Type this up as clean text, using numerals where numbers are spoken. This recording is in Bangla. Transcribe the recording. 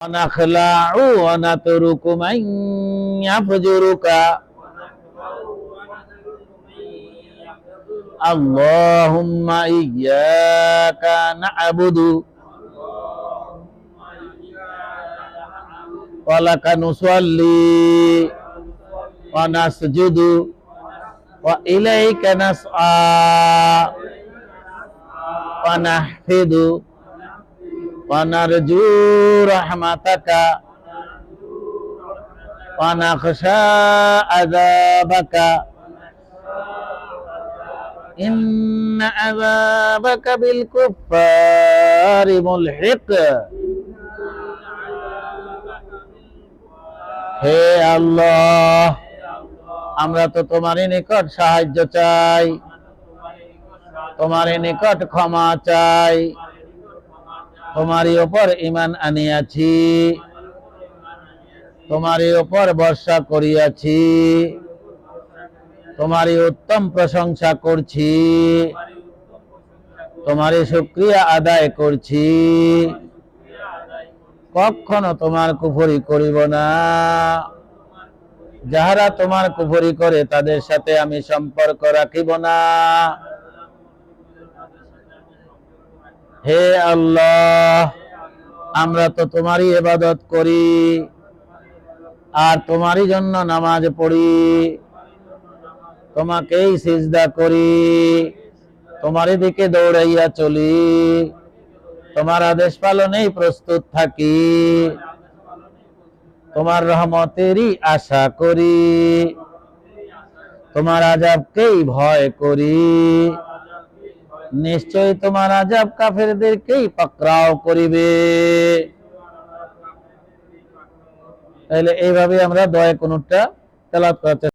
ونخلع ونترك من يفجرك اللهم إياك نعبد ولك نصلي ونسجد وإليك نسعى ونحفظ ونرجو رحمتك ونخشى عذابك إن عذابك بالكفار ملحق হে আল্লাহ, আমরা তো তোমারই নিকট সাহায্য চাই, তোমারই নিকট ক্ষমা চাই, তোমারই উপর ঈমান আনিয়াছি, তোমারই উপর ভরসা করিয়াছি, তোমারই উত্তম প্রশংসা করছি, তোমারই শুকরিয়া আদায় করছি। কখনো তোমার কুফরি করিব না। যাহারা তোমার কুফরি করে তাদের সাথে আমি সম্পর্ক রাখিব না। হে আল্লাহ, আমরা তো তোমারই ইবাদত করি আর তোমারই জন্য নামাজ পড়ি, তোমাকেই সিজদা করি, তোমারই দিকে দৌড়াইয়া চলি, তোমার আদেশ পালনেই প্রস্তুত থাকি, তোমার রহমতেরই আশা করি, তোমার আযাবকেই ভয় করি। নিশ্চয় তোমার আযাব কাফেরদেরকেই পাকড়াও করিবে। তাহলে এইভাবে আমরা দোয়া কুনুতটা তেলাওয়াত করতে